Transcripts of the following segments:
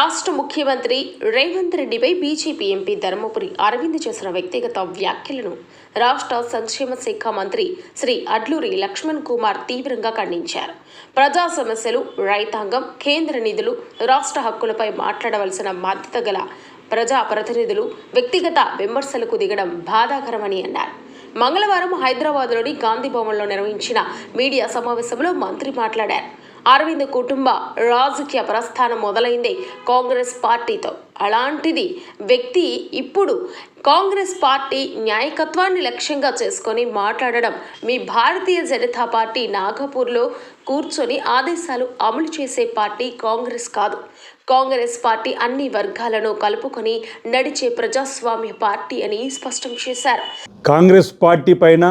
రాష్ట్ర ముఖ్యమంత్రి రేవంత్ రెడ్డిపై బీజేపీ ఎంపీ ధర్మపురి అరవింద్ చేసిన వ్యక్తిగత వ్యాఖ్యలను రాష్ట్ర సంక్షేమ శాఖ మంత్రి శ్రీ అడ్లూరి లక్ష్మణ్ కుమార్ తీవ్రంగా ఖండించారు. ప్రజా సమస్యలు, రైతాంగం, కేంద్ర నిధులు, రాష్ట్ర హక్కులపై మాట్లాడవలసిన బాధ్యత గల ప్రజా ప్రతినిధులు వ్యక్తిగత విమర్శలకు దిగడం బాధాకరమని అన్నారు. మంగళవారం హైదరాబాద్లోని గాంధీ భవన్లో నిర్వహించిన మీడియా సమావేశంలో మంత్రి మాట్లాడారు. అరవింద్ కుటుంబ రాజకీయ ప్రస్థానం మొదలైందే కాంగ్రెస్ పార్టీతో. అలాంటిది వ్యక్తి ఇప్పుడు కాంగ్రెస్ పార్టీ న్యాయకత్వాన్ని లక్ష్యంగా చేసుకొని మాట్లాడడం. మీ భారతీయ జనతా పార్టీ నాగపూర్లో కూర్చొని ఆదేశాలు అమలు చేసే పార్టీ కాంగ్రెస్ కాదు. కాంగ్రెస్ పార్టీ అన్ని వర్గాలను కలుపుకొని నడిచే ప్రజాస్వామ్య పార్టీ అని స్పష్టం చేశారు. కాంగ్రెస్ పార్టీ పైన,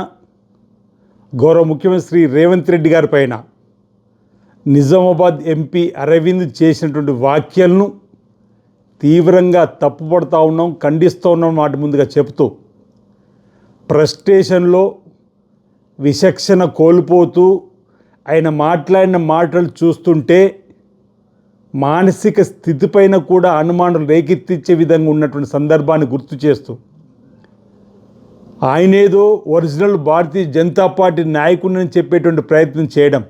గౌరవ ముఖ్యమంత్రి శ్రీ రేవంత్ రెడ్డి గారి పైన నిజామాబాద్ ఎంపీ అరవింద్ చేసినటువంటి వ్యాఖ్యలను తీవ్రంగా తప్పుపడుతూ ఉన్నాం, ఖండిస్తూ ఉన్నాం మాట ముందుగా చెప్తూ, ఫ్రస్ట్రేషన్లో విచక్షణ కోల్పోతూ ఆయన మాట్లాడిన మాటలు చూస్తుంటే మానసిక స్థితిపైన కూడా అనుమానాలు రేకెత్తించే విధంగా ఉన్నటువంటి సందర్భాన్ని గుర్తు చేస్తూ, ఆయనేదో ఒరిజినల్ భారతీయ జనతా పార్టీ నాయకుడిని చెప్పేటువంటి ప్రయత్నం చేయడం,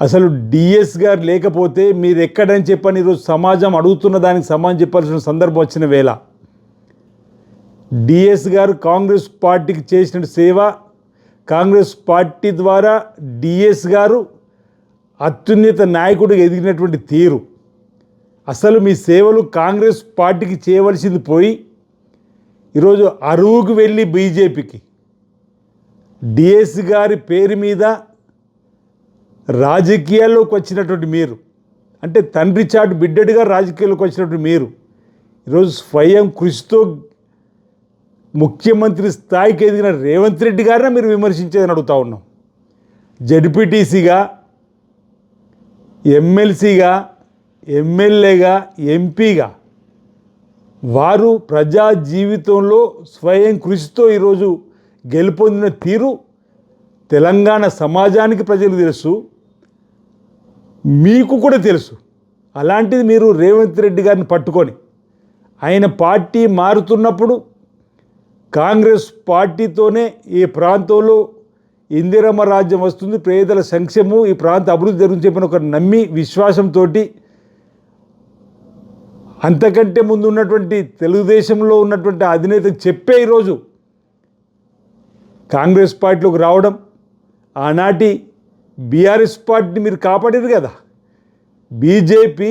అసలు డిఎస్ గారు లేకపోతే మీరు ఎక్కడని చెప్పని ఈరోజు సమాజం అడుగుతున్న దానికి సమాధానం చెప్పాల్సిన సందర్భం వచ్చిన వేళ, డిఎస్ గారు కాంగ్రెస్ పార్టీకి చేసిన సేవ, కాంగ్రెస్ పార్టీ ద్వారా డిఎస్ గారు అత్యున్నత నాయకుడిగా ఎదిగినటువంటి తీరు, అసలు మీ సేవలు కాంగ్రెస్ పార్టీకి చేయవలసింది పోయి ఈరోజు అరువుకు వెళ్ళి బీజేపీకి డిఎస్ గారి పేరు మీద రాజకీయాల్లోకి వచ్చినటువంటి మీరు, అంటే తండ్రి చాటు బిడ్డడిగా రాజకీయాల్లోకి వచ్చినటువంటి మీరు ఈరోజు స్వయం కృషితో ముఖ్యమంత్రి స్థాయికి ఎదిగిన రేవంత్ రెడ్డి గారిని మీరు విమర్శించేదని అడుగుతూ ఉన్నాం. జడ్పీటీసీగా, ఎమ్మెల్సీగా, ఎమ్మెల్యేగా, ఎంపీగా వారు ప్రజా జీవితంలో స్వయం కృషితో ఈరోజు గెలుపొందిన తీరు తెలంగాణ సమాజానికి ప్రజలకు తెలుసు, మీకు కూడా తెలుసు. అలాంటిది మీరు రేవంత్ రెడ్డి గారిని పట్టుకొని ఆయన పార్టీ మారుతున్నప్పుడు కాంగ్రెస్ పార్టీతోనే ఈ ప్రాంతంలో ఇందిరమ్మ రాజ్యం వస్తుంది, పేదల సంక్షేమం, ఈ ప్రాంత అభివృద్ధి జరుగుతుంది చెప్పిన ఒక నమ్మి విశ్వాసంతో అంతకంటే ముందు ఉన్నటువంటి తెలుగుదేశంలో ఉన్నటువంటి అధినేతకు చెప్పే ఈరోజు కాంగ్రెస్ పార్టీలోకి రావడం, ఆనాటి బీఆర్ఎస్ పార్టీని మీరు కాపాడారు కదా. బీజేపీ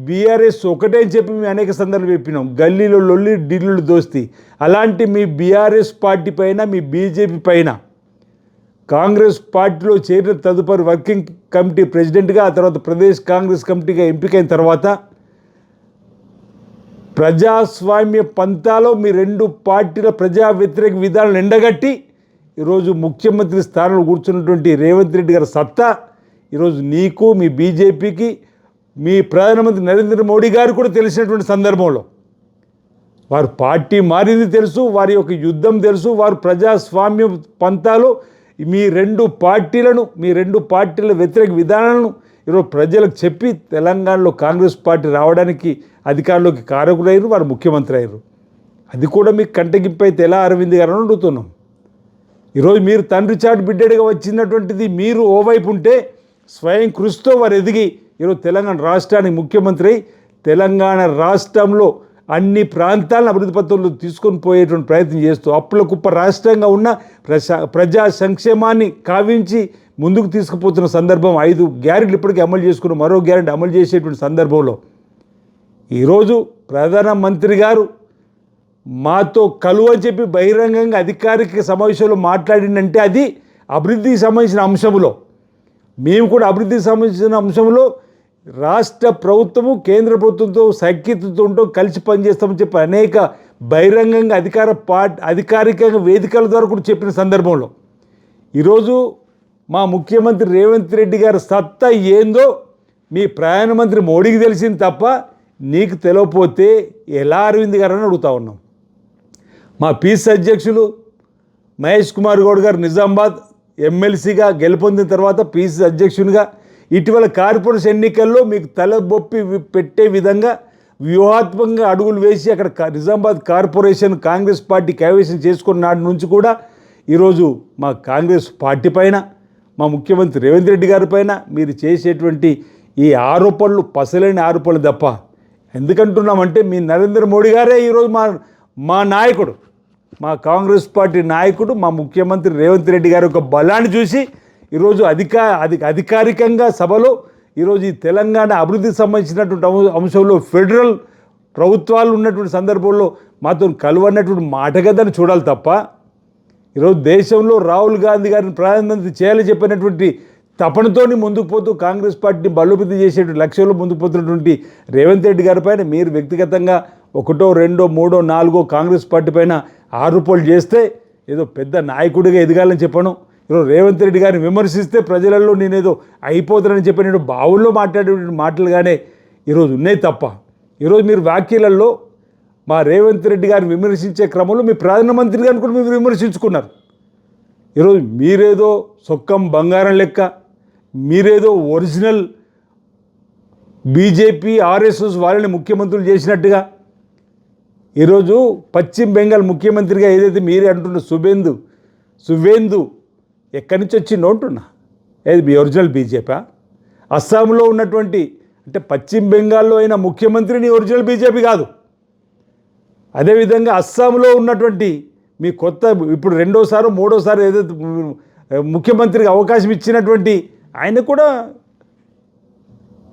బీఆర్ఎస్ ఒకటే అని చెప్పి మేము అనేక సందర్భాలు చెప్పినాం, గల్లీలో లొల్లి ఢిల్లీలో దోస్తి. అలాంటి మీ బీఆర్ఎస్ పార్టీ పైన, మీ బీజేపీ పైన కాంగ్రెస్ పార్టీలో చేరిన తదుపరి వర్కింగ్ కమిటీ ప్రెసిడెంట్గా, ఆ తర్వాత ప్రదేశ్ కాంగ్రెస్ కమిటీగా ఎంపికైన తర్వాత ప్రజాస్వామ్య పంతాలో మీ రెండు పార్టీల ప్రజా వ్యతిరేక విధానాలను ఎండగట్టి ఈరోజు ముఖ్యమంత్రి స్థానంలో కూర్చున్నటువంటి రేవంత్ రెడ్డి గారి సత్తా ఈరోజు నీకు, మీ బీజేపీకి, మీ ప్రధానమంత్రి నరేంద్ర మోడీ గారు కూడా తెలిసినటువంటి సందర్భంలో వారు పార్టీ మారింది తెలుసు, వారి యొక్క యుద్ధం తెలుసు, వారు ప్రజాస్వామ్య పంతాలో మీ రెండు పార్టీల వ్యతిరేక విధానాలను ఈరోజు ప్రజలకు చెప్పి తెలంగాణలో కాంగ్రెస్ పార్టీ రావడానికి అధికారంలోకి కారకులయ్యారు, వారు ముఖ్యమంత్రి అయ్యారు. అది కూడా మీకు కంటగింపు అయితే ఎలా అరవింద్ గారు అని అడుగుతున్నాం. ఈరోజు మీరు తండ్రి చాటు బిడ్డడిగా వచ్చినటువంటిది మీరు ఓవైపు ఉంటే, స్వయం కృషితో వారు ఎదిగి ఈరోజు తెలంగాణ రాష్ట్రానికి ముఖ్యమంత్రి అయి తెలంగాణ రాష్ట్రంలో అన్ని ప్రాంతాలను అభివృద్ధి పత్రంలో తీసుకొని పోయేటువంటి ప్రయత్నం చేస్తూ అప్పుల కుప్ప రాష్ట్రంగా ఉన్న ప్రజా సంక్షేమాన్ని కావించి ముందుకు తీసుకుపోతున్న సందర్భం, 5 గ్యారెంటీలు ఇప్పటికీ అమలు చేసుకుని మరో గ్యారెంటీ అమలు చేసేటువంటి సందర్భంలో ఈరోజు ప్రధానమంత్రి గారు మాతో కలువ అని చెప్పి బహిరంగంగా అధికారిక సమావేశంలో మాట్లాడిందంటే అది అభివృద్ధికి సంబంధించిన అంశంలో, మేము కూడా అభివృద్ధికి సంబంధించిన అంశంలో రాష్ట్ర ప్రభుత్వము కేంద్ర ప్రభుత్వంతో సఖ్యతతో కలిసి పనిచేస్తామని చెప్పి అనేక బహిరంగంగా అధికారికంగా వేదికల ద్వారా కూడా చెప్పిన సందర్భంలో ఈరోజు మా ముఖ్యమంత్రి రేవంత్ రెడ్డి గారి సత్తా ఏందో మీ ప్రధానమంత్రి మోడీకి తెలిసింది తప్ప నీకు తెలియకపోతే ఎలా అరవింద్ గారు అని అడుగుతా ఉన్నాం. మా పీసీ అధ్యక్షులు మహేష్ కుమార్ గౌడ్ గారు నిజామాబాద్ ఎమ్మెల్సీగా గెలుపొందిన తర్వాత పీసీ అధ్యక్షునిగా ఇటీవల కార్పొరేషన్ ఎన్నికల్లో మీకు తలబొప్పి పెట్టే విధంగా వ్యూహాత్మకంగా అడుగులు వేసి అక్కడ నిజామాబాద్ కార్పొరేషన్ కాంగ్రెస్ పార్టీ కైవసం చేసుకున్న నాటి నుంచి కూడా ఈరోజు మా కాంగ్రెస్ పార్టీ పైన మా ముఖ్యమంత్రి రేవంత్ రెడ్డి గారి పైన మీరు చేసేటువంటి ఈ ఆరోపణలు పసలేని ఆరోపణలు తప్ప. ఎందుకంటున్నామంటే మీ నరేంద్ర మోడీ గారే ఈరోజు మా నాయకుడు, మా కాంగ్రెస్ పార్టీ నాయకుడు, మా ముఖ్యమంత్రి రేవంత్ రెడ్డి గారి యొక్క బలాన్ని చూసి ఈరోజు అధికారికంగా సభలో ఈరోజు ఈ తెలంగాణ అభివృద్ధికి సంబంధించినటువంటి అంశంలో ఫెడరల్ ప్రభుత్వాలు ఉన్నటువంటి సందర్భంలో మాతో కలువన్నటువంటి మాట కదని చూడాలి తప్ప ఈరోజు దేశంలో రాహుల్ గాంధీ గారిని ప్రధానమంత్రి చేయాలని చెప్పినటువంటి తపనతోని ముందుకు పోతూ కాంగ్రెస్ పార్టీని బలోపేతం చేసేటువంటి లక్ష్యంలో ముందుకు పోతున్నటువంటి రేవంత్ రెడ్డి గారి పైన మీరు వ్యక్తిగతంగా 1, 2, 3, 4 కాంగ్రెస్ పార్టీ పైన ఆరోపణలు చేస్తే ఏదో పెద్ద నాయకుడిగా ఎదగాలని చెప్పను. ఈరోజు రేవంత్ రెడ్డి గారిని విమర్శిస్తే ప్రజలలో నేనేదో అయిపోతానని చెప్పి నేను బావుల్లో మాట్లాడేటువంటి మాటలుగానే ఈరోజు ఉన్నాయి తప్ప ఈరోజు మీరు వ్యాఖ్యలలో మా రేవంత్ రెడ్డి గారిని విమర్శించే క్రమంలో మీ ప్రధానమంత్రి గారిని కూడా మీరు విమర్శించుకున్నారు. ఈరోజు మీరేదో సొక్కం బంగారం లెక్క, మీరేదో ఒరిజినల్ బీజేపీ ఆర్ఎస్ఎస్ వాళ్ళని ముఖ్యమంత్రులు చేసినట్టుగా ఈరోజు పశ్చిమ బెంగాల్ ముఖ్యమంత్రిగా ఏదైతే మీరే అంటున్న సువేందు ఎక్కడి నుంచి వచ్చిందో అంటున్నా, ఏది మీ ఒరిజినల్ బీజేపీ? అస్సాంలో ఉన్నటువంటి అంటే పశ్చిమ బెంగాల్లో అయిన ముఖ్యమంత్రిని ఒరిజినల్ బీజేపీ కాదు. అదేవిధంగా అస్సాంలో ఉన్నటువంటి మీ కొత్త ఇప్పుడు 2వ, 3వ ఏదైతే ముఖ్యమంత్రికి అవకాశం ఇచ్చినటువంటి ఆయన కూడా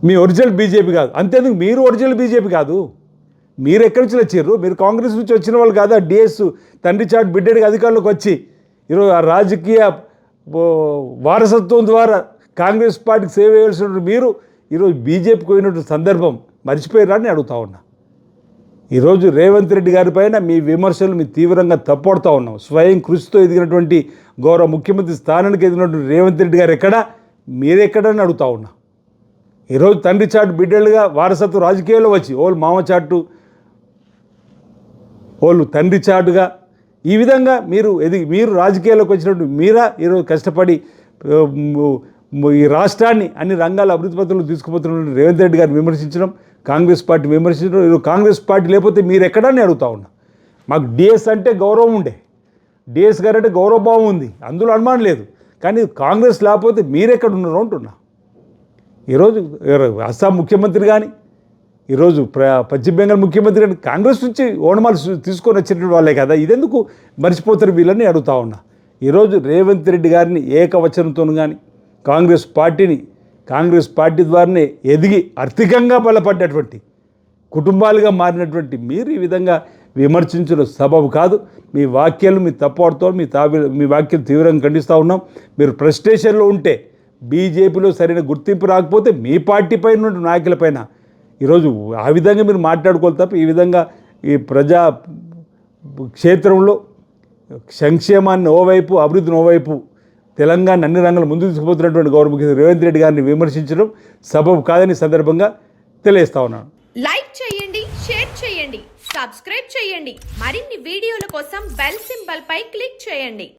మీ ఒరిజినల్ బీజేపీ కాదు. అంతేందుకు మీరు ఒరిజినల్ బీజేపీ కాదు. మీరు ఎక్కడి నుంచి వచ్చారు? మీరు కాంగ్రెస్ నుంచి వచ్చిన వాళ్ళు కాదా? డిఎస్ తండ్రి చాటు బిడ్డడికి అధికారంలోకి వచ్చి ఈరోజు ఆ రాజకీయ వారసత్వం ద్వారా కాంగ్రెస్ పార్టీకి సేవ చేయాల్సిన మీరు ఈరోజు బీజేపీకి పోయినటువంటి సందర్భం మర్చిపోయారని అడుగుతా ఉన్నా. ఈరోజు రేవంత్ రెడ్డి గారి పైన మీ విమర్శలు మీ తీవ్రంగా తప్పడుతూ ఉన్నాం. స్వయం కృషితో ఎదిగినటువంటి గౌరవ ముఖ్యమంత్రి స్థానానికి ఎదిగినటువంటి రేవంత్ రెడ్డి గారు ఎక్కడా, మీరెక్కడని అడుగుతా ఉన్నా. ఈరోజు తండ్రి చాటు బిడ్డలుగా వారసత్వ రాజకీయాల్లో వచ్చి ఓళ్ళు మామ చాటు, వాళ్ళు తండ్రి చాటుగా ఈ విధంగా మీరు రాజకీయాల్లోకి వచ్చినట్టు మీరా ఈరోజు కష్టపడి ఈ రాష్ట్రాన్ని అన్ని రంగాల అభివృద్ధి పత్రంలో తీసుకుపోతున్న రేవంత్ రెడ్డి గారిని విమర్శించడం, కాంగ్రెస్ పార్టీ విమర్శించడం, ఈరోజు కాంగ్రెస్ పార్టీ లేకపోతే మీరు ఎక్కడని అడుగుతా ఉన్నా. మాకు డిఎస్ అంటే గౌరవం ఉండే, డిఎస్ గారు అంటే గౌరవభావం ఉంది, అందులో అనుమానం లేదు. కానీ కాంగ్రెస్ లేకపోతే మీరెక్కడ ఉన్నారు అంటున్నా. ఈరోజు అస్సాం ముఖ్యమంత్రి కానీ ఈరోజు పశ్చిమ బెంగాల్ ముఖ్యమంత్రి కానీ కాంగ్రెస్ నుంచి ఓనమాలు తీసుకొని వచ్చినటువంటి వాళ్ళే కదా, ఇదెందుకు మర్చిపోతారు వీళ్ళని అడుగుతా ఉన్నా. ఈరోజు రేవంత్ రెడ్డి గారిని ఏకవచనంతో కానీ కాంగ్రెస్ పార్టీ ద్వారానే ఎదిగి ఆర్థికంగా బలపడ్డటువంటి కుటుంబాలుగా మారినటువంటి మీరు ఈ విధంగా విమర్శించడం సబబు కాదు. మీ వాక్యాలు మీ తప్పుడుతో మీ వాక్యాలు తీవ్రంగా ఖండిస్తూ ఉన్నాం. మీరు ఫ్రస్ట్రేషన్లో ఉంటే బీజేపీలో సరైన గుర్తింపు రాకపోతే మీ పార్టీ పైన ఉన్న నాయకులపైన ఈరోజు ఆ విధంగా మీరు మాట్లాడుకోవాలి తప్ప ఈ విధంగా ఈ ప్రజా క్షేత్రంలో సంక్షేమాన్ని ఓవైపు అభివృద్ధిని ఓవైపు తెలంగాణ అన్ని రంగాలు ముందుకు తీసుకుపోతున్నటువంటి గౌరవ ముఖ్యమంత్రి రేవంత్ రెడ్డి గారిని విమర్శించడం సబబు కాదని సందర్భంగా తెలియజేస్తా ఉన్నాను. లైక్ చేయండి, షేర్ చేయండి, సబ్స్క్రైబ్ చేయండి. మరిన్ని వీడియోల కోసం బెల్ సింబల్ పై క్లిక్ చేయండి.